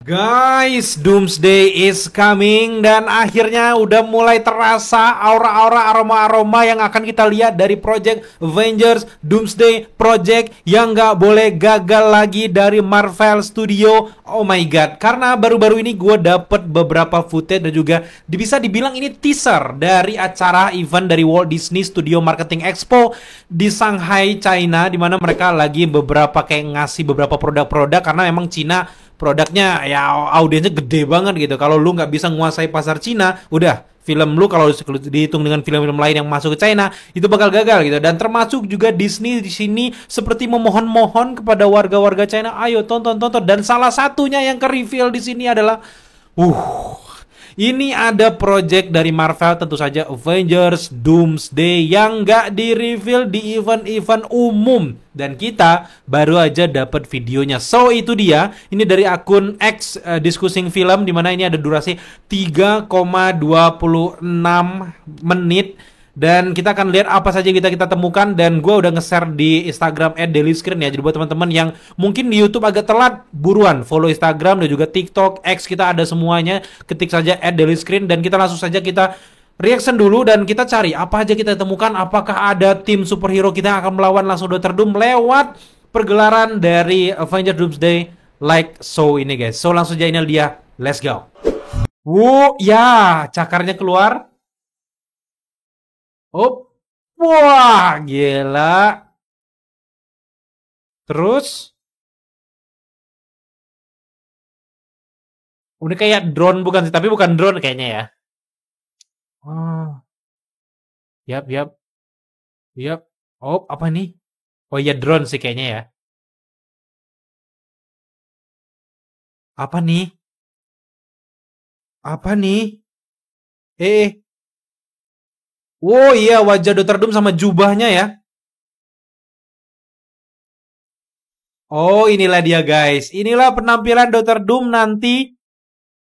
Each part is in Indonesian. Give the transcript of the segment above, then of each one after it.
Guys, Doomsday is coming dan akhirnya udah mulai terasa aura-aura aroma-aroma yang akan kita lihat dari Project Avengers Doomsday Project yang nggak boleh gagal lagi dari Marvel Studio. Oh my god, karena baru-baru ini gue dapet beberapa footage dan juga bisa dibilang ini teaser dari acara event dari Walt Disney Studio Marketing Expo di Shanghai, China, dimana mereka lagi beberapa kayak ngasih beberapa produk-produk karena emang Cina produknya ya audiensnya gede banget gitu. Kalau lu nggak bisa menguasai pasar Cina, udah film lu kalau dihitung dengan film-film lain yang masuk ke China itu bakal gagal gitu. Dan termasuk juga Disney di sini seperti memohon-mohon kepada warga-warga China, ayo tonton. Dan salah satunya yang ke reveal di sini adalah ini ada project dari Marvel, tentu saja Avengers Doomsday yang nggak di-reveal di event-event umum. Dan kita baru aja dapat videonya. So itu dia, ini dari akun X Discussing Film, dimana ini ada durasi 3,26 menit. Dan kita akan lihat apa saja kita temukan. Dan gue udah nge-share di Instagram @dailyscreen ya. Jadi buat teman-teman yang mungkin di YouTube agak telat, buruan follow Instagram dan juga TikTok, X, kita ada semuanya. Ketik saja @dailyscreen dan kita langsung saja kita reaction dulu dan kita cari apa aja kita temukan. Apakah ada tim superhero kita yang akan melawan langsung Dr. Doom lewat pergelaran dari Avengers Doomsday like so ini guys. So langsung aja ini dia. Let's go. Ya, cakarnya keluar. Oh, wah, gila. Terus, udah kayak drone bukan sih, tapi bukan drone kayaknya ya. Oh, yap. Oh, apa nih? Oh iya drone sih kayaknya ya. Apa nih? Apa nih? Eh. Oh iya, wajah Dr. Doom sama jubahnya ya. Oh, inilah dia guys. Inilah penampilan Dr. Doom nanti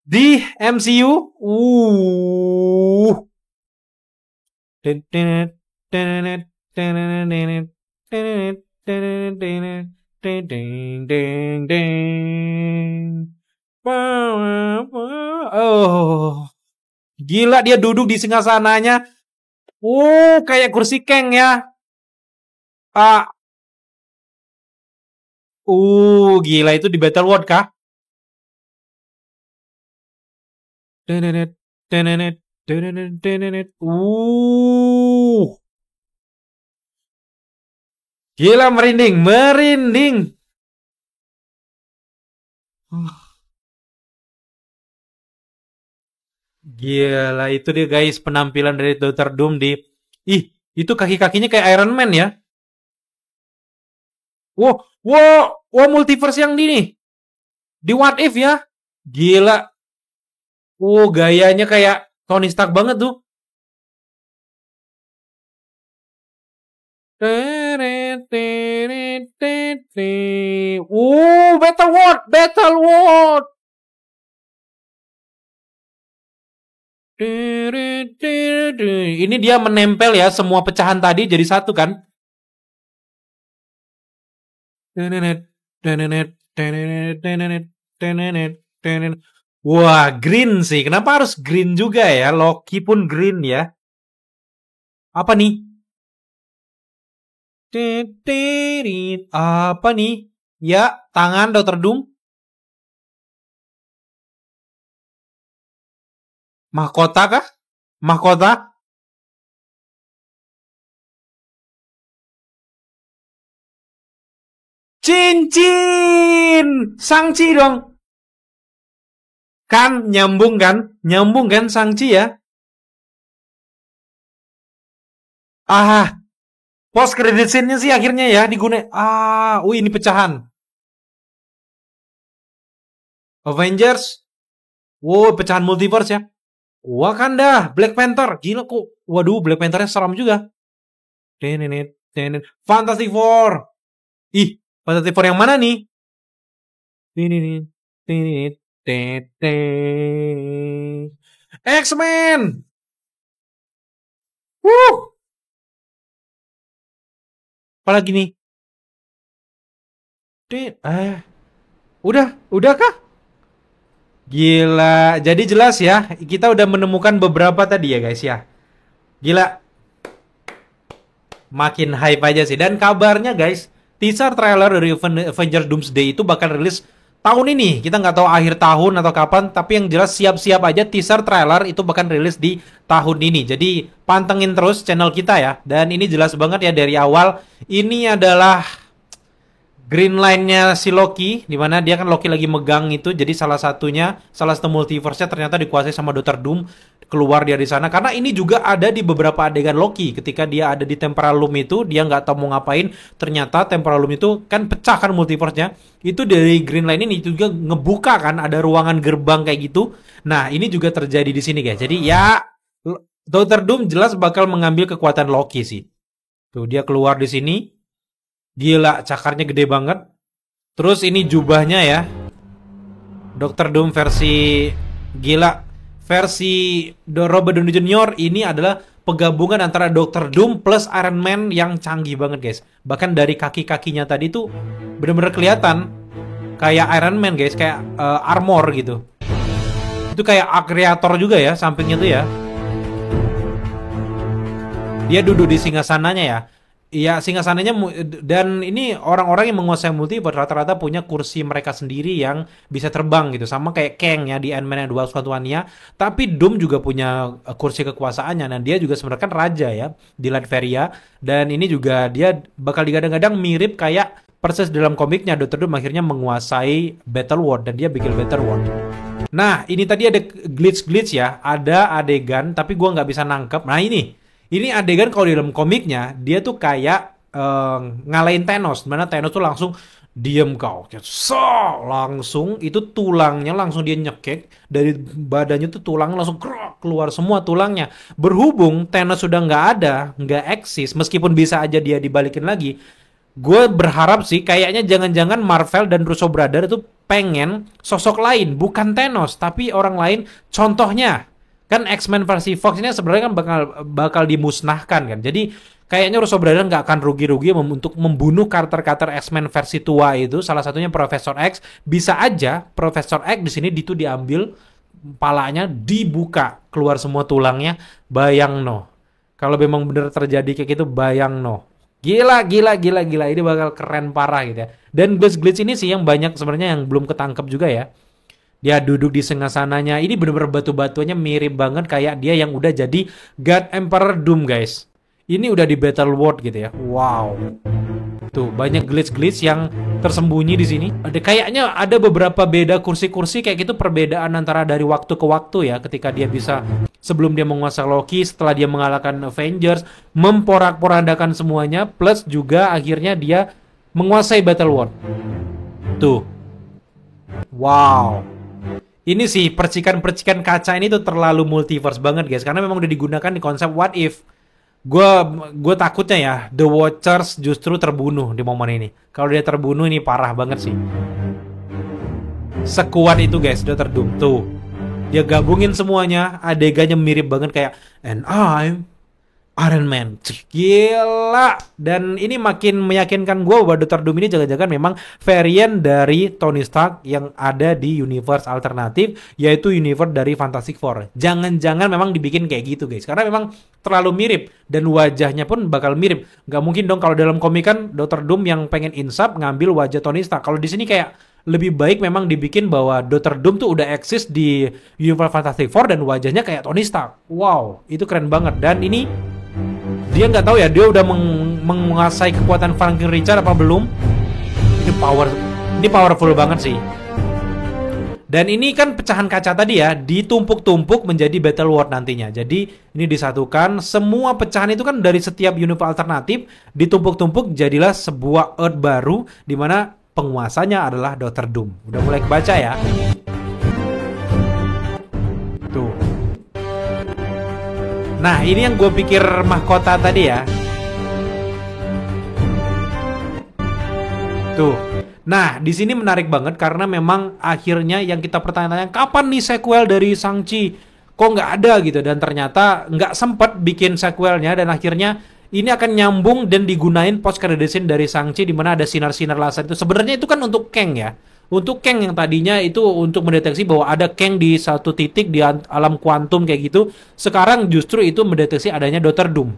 di MCU. Oh, gila dia duduk di singgasananya. Kayak kursi keng ya. Ah, gila itu di Battle World kah? Tenenet, tenenet, tenenet. Gila merinding. Gila itu dia guys penampilan dari Dr. Doom di ih itu kaki-kakinya kayak Iron Man ya. Multiverse yang di nih. Di What If ya. Gila. Gayanya kayak Tony Stark banget tuh. Battle World. Ini dia menempel ya semua pecahan tadi jadi satu kan? Wah, green sih. Kenapa harus green juga ya? Loki pun green ya. Apa nih? Apa nih? Ya, tangan Dr. Doom. Mahkota kah? Mahkota? Cincin! Sangci dong. Kan nyambung kan? Nyambung kan Sangci ya? Post credit scene-nya sih akhirnya ya digunakan. Ini pecahan. Avengers. Pecahan multiverse ya. Wakanda, Black Panther. Gila kok. Waduh, Black Panther-nya seram juga. Fantastic Four. Fantastic Four yang mana nih? X-Men. Apalagi nih? Udah kah? Gila, jadi jelas ya, kita udah menemukan beberapa tadi ya guys ya. Gila, makin hype aja sih. Dan kabarnya guys, teaser trailer dari Avengers Doomsday itu bakal rilis tahun ini. Kita nggak tahu akhir tahun atau kapan, tapi yang jelas siap-siap aja teaser trailer itu bakal rilis di tahun ini. Jadi pantengin terus channel kita ya. Dan ini jelas banget ya dari awal, ini adalah Green Line-nya si Loki, dimana dia kan Loki lagi megang itu, jadi salah satu multiverse-nya ternyata dikuasai sama Dr. Doom, keluar dia di sana. Karena ini juga ada di beberapa adegan Loki, ketika dia ada di Temporal Loom itu, dia nggak tahu mau ngapain, ternyata Temporal Loom itu kan pecah kan multiverse-nya, itu dari Green Line ini juga ngebuka kan, ada ruangan gerbang kayak gitu. Nah, ini juga terjadi di sini guys, jadi ya Dr. Doom jelas bakal mengambil kekuatan Loki sih. Tuh, dia keluar di sini. Gila, cakarnya gede banget. Terus ini jubahnya ya. Dr. Doom versi gila. Versi Robert Downey Jr. ini adalah penggabungan antara Dr. Doom plus Iron Man yang canggih banget guys. Bahkan dari kaki-kakinya tadi tuh bener-bener kelihatan kayak Iron Man guys, kayak armor gitu. Itu kayak Creator juga ya sampingnya tuh ya. Dia duduk di singgasananya ya. Iya, singgasananya dan ini orang-orang yang menguasai multiverse rata-rata punya kursi mereka sendiri yang bisa terbang gitu. Sama kayak Kang ya di Ant-Man and the Wasp Quantumania. Tapi Doom juga punya kursi kekuasaannya dan dia juga sebenarnya kan raja ya di Latveria. Dan ini juga dia bakal digadang-gadang mirip kayak persis dalam komiknya Dr. Doom akhirnya menguasai Battle World dan dia bikin Battle World. Nah, ini tadi ada glitch-glitch ya, ada adegan tapi gua nggak bisa nangkep. Nah, ini adegan kalau di dalam komiknya, dia tuh kayak ngalahin Thanos. Dimana Thanos tuh langsung diem kau. So, langsung itu tulangnya langsung dia nyekek. Dari badannya tuh tulang langsung keluar semua tulangnya. Berhubung Thanos sudah nggak ada, nggak eksis. Meskipun bisa aja dia dibalikin lagi. Gue berharap sih kayaknya jangan-jangan Marvel dan Russo Brothers itu pengen sosok lain. Bukan Thanos, tapi orang lain. Contohnya. Kan X-Men versi Fox ini sebenarnya kan bakal dimusnahkan kan. Jadi kayaknya Russo Brothers nggak akan rugi-rugi untuk membunuh karakter-karakter X-Men versi tua itu. Salah satunya Profesor X. Bisa aja Profesor X di sini itu diambil palanya, dibuka, keluar semua tulangnya. Bayang no. Kalau memang bener terjadi kayak gitu, bayang no. Gila. Ini bakal keren parah gitu ya. Dan glitch ini sih yang banyak sebenarnya yang belum ketangkep juga ya. Dia duduk di singgasananya. Ini bener-bener batu-batuannya mirip banget kayak dia yang udah jadi God Emperor Doom guys. Ini udah di Battle World gitu ya. Wow. Tuh banyak glitch-glitch yang tersembunyi di sini. Kayaknya ada beberapa beda kursi-kursi kayak gitu, perbedaan antara dari waktu ke waktu ya. Ketika dia bisa sebelum dia menguasai Loki, setelah dia mengalahkan Avengers, memporak-porandakan semuanya, plus juga akhirnya dia menguasai Battle World. Tuh. Wow. Ini sih percikan-percikan kaca ini tuh terlalu multiverse banget guys, karena memang udah digunakan di konsep what if. Gue takutnya ya The Watchers justru terbunuh di momen ini. Kalau dia terbunuh ini parah banget sih. Sekuat itu guys Dr. Doom tuh. Dia gabungin semuanya, adegannya mirip banget kayak and I'm Iron Man. Gila. Dan ini makin meyakinkan gue bahwa Dr. Doom ini jangan-jangan memang varian dari Tony Stark yang ada di universe alternatif, yaitu universe dari Fantastic Four. Jangan-jangan memang dibikin kayak gitu guys, karena memang terlalu mirip dan wajahnya pun bakal mirip. Gak mungkin dong kalau dalam komik kan Dr. Doom yang pengen insap ngambil wajah Tony Stark. Kalau di sini kayak lebih baik memang dibikin bahwa Dr. Doom tuh udah eksis di universe Fantastic Four dan wajahnya kayak Tony Stark. Wow, itu keren banget. Dan ini dia nggak tahu ya, dia udah menguasai kekuatan Franklin Richard apa belum? Ini powerful banget sih. Dan ini kan pecahan kaca tadi ya, ditumpuk-tumpuk menjadi Battle World nantinya. Jadi ini disatukan, semua pecahan itu kan dari setiap universe alternatif ditumpuk-tumpuk jadilah sebuah Earth baru, di mana penguasanya adalah Dr. Doom. Udah mulai kebaca ya. Tuh. Nah, ini yang gue pikir mahkota tadi ya. Tuh. Nah, di sini menarik banget karena memang akhirnya yang kita pertanyakan kapan nih sequel dari Shang-Chi? Kok nggak ada gitu, dan ternyata nggak sempet bikin sequelnya, dan akhirnya ini akan nyambung dan digunain post credit scene dari Shang-Chi di mana ada sinar-sinar laser itu. Sebenarnya itu kan untuk Kang ya. Untuk Kang yang tadinya itu untuk mendeteksi bahwa ada Kang di satu titik di alam kuantum kayak gitu, sekarang justru itu mendeteksi adanya Dr. Doom.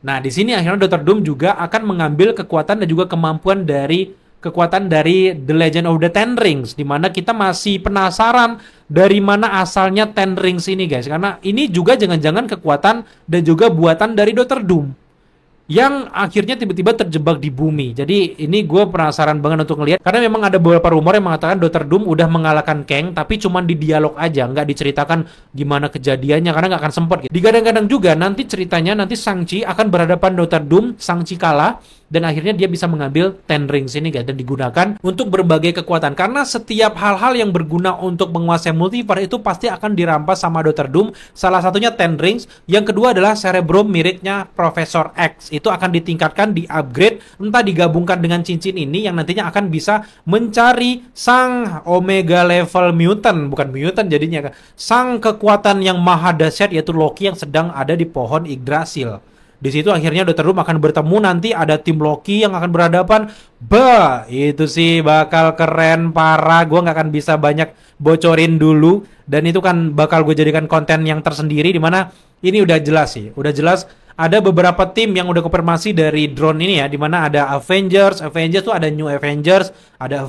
Nah, di sini akhirnya Dr. Doom juga akan mengambil kekuatan dan juga kemampuan dari The Legend of the Ten Rings, di mana kita masih penasaran dari mana asalnya Ten Rings ini, guys. Karena ini juga jangan-jangan kekuatan dan juga buatan dari Dr. Doom yang akhirnya tiba-tiba terjebak di bumi. Jadi ini gue penasaran banget untuk ngelihat, karena memang ada beberapa rumor yang mengatakan Dr. Doom udah mengalahkan Kang, tapi cuman di dialog aja, nggak diceritakan gimana kejadiannya karena nggak akan sempat gitu. Digadang-gadang juga nanti ceritanya nanti Shang-Chi akan berhadapan Dr. Doom, Shang-Chi kalah dan akhirnya dia bisa mengambil Ten Rings ini, guys, dan digunakan untuk berbagai kekuatan. Karena setiap hal-hal yang berguna untuk menguasai multiverse itu pasti akan dirampas sama Dr. Doom. Salah satunya Ten Rings, yang kedua adalah Cerebrum miliknya Profesor X. Itu akan ditingkatkan, di-upgrade, entah digabungkan dengan cincin ini yang nantinya akan bisa mencari sang Omega level mutant, bukan mutant jadinya, sang kekuatan yang maha dahsyat yaitu Loki yang sedang ada di pohon Yggdrasil. Di situ akhirnya Dr. Doom akan bertemu, nanti ada tim Loki yang akan berhadapan. Itu sih bakal keren parah. Gue nggak akan bisa banyak bocorin dulu, dan itu kan bakal gue jadikan konten yang tersendiri, dimana ini udah jelas sih, udah jelas ada beberapa tim yang udah konfirmasi dari drone ini ya, dimana ada Avengers tuh ada New Avengers, ada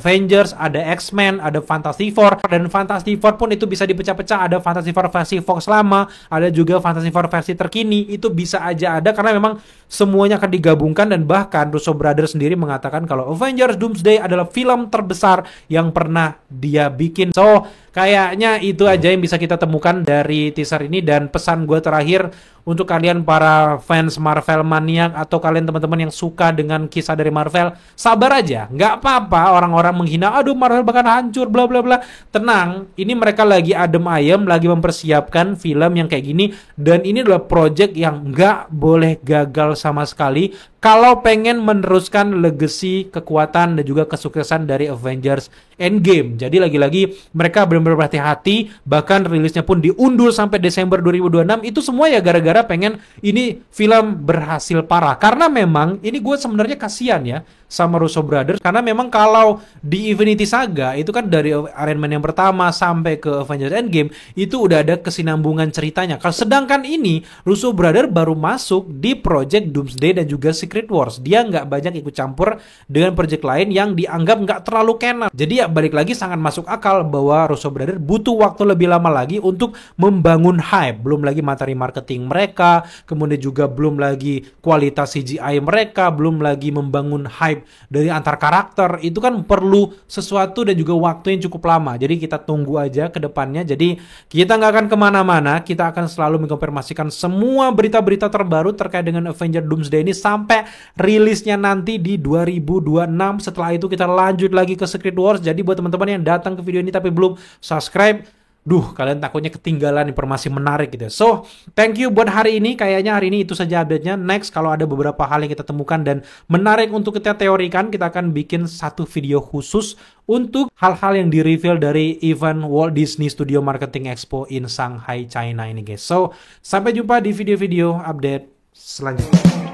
X-Men, ada Fantastic Four, dan Fantastic Four pun itu bisa dipecah-pecah, ada Fantastic Four versi Fox lama, ada juga Fantastic Four versi terkini, itu bisa aja ada karena memang semuanya akan digabungkan. Dan bahkan Russo Brothers sendiri mengatakan kalau Avengers Doomsday adalah film terbesar yang pernah dia bikin. So, kayaknya itu aja yang bisa kita temukan dari teaser ini. Dan pesan gue terakhir untuk kalian para fans Marvel maniak atau kalian teman-teman yang suka dengan kisah dari Marvel, sabar aja, nggak apa-apa orang-orang menghina, aduh Marvel bakal hancur bla bla bla. Tenang, ini mereka lagi adem ayem, lagi mempersiapkan film yang kayak gini, dan ini adalah project yang nggak boleh gagal sama sekali kalau pengen meneruskan legacy, kekuatan, dan juga kesuksesan dari Avengers Endgame. Jadi lagi-lagi mereka benar-benar berhati-hati, bahkan rilisnya pun diundur sampai Desember 2026. Itu semua ya gara-gara pengen ini film berhasil parah. Karena memang ini gue sebenarnya kasihan ya sama Russo Brothers, karena memang kalau di Infinity Saga itu kan dari Iron Man yang pertama sampai ke Avengers Endgame itu udah ada kesinambungan ceritanya. Kalau sedangkan ini Russo Brothers baru masuk di project Doomsday dan juga Secret Wars. Dia nggak banyak ikut campur dengan project lain yang dianggap nggak terlalu canon. Jadi ya balik lagi sangat masuk akal bahwa Russo Brothers butuh waktu lebih lama lagi untuk membangun hype. Belum lagi materi marketing mereka, kemudian juga belum lagi kualitas CGI mereka, belum lagi membangun hype dari antar karakter. Itu kan perlu sesuatu dan juga waktu yang cukup lama. Jadi kita tunggu aja ke depannya. Jadi kita nggak akan kemana-mana, kita akan selalu mengkonfirmasikan semua berita-berita terbaru terkait dengan Avengers Doomsday ini sampai rilisnya nanti di 2026. Setelah itu kita lanjut lagi ke Secret Wars. Jadi buat teman-teman yang datang ke video ini tapi belum subscribe, kalian takutnya ketinggalan informasi menarik gitu. So, thank you buat hari ini. Kayaknya hari ini itu saja update-nya. Next, kalau ada beberapa hal yang kita temukan dan menarik untuk kita teorikan, kita akan bikin satu video khusus untuk hal-hal yang di-reveal dari event Walt Disney Studio Marketing Expo in Shanghai, China ini, guys. So, sampai jumpa di video-video update selanjutnya.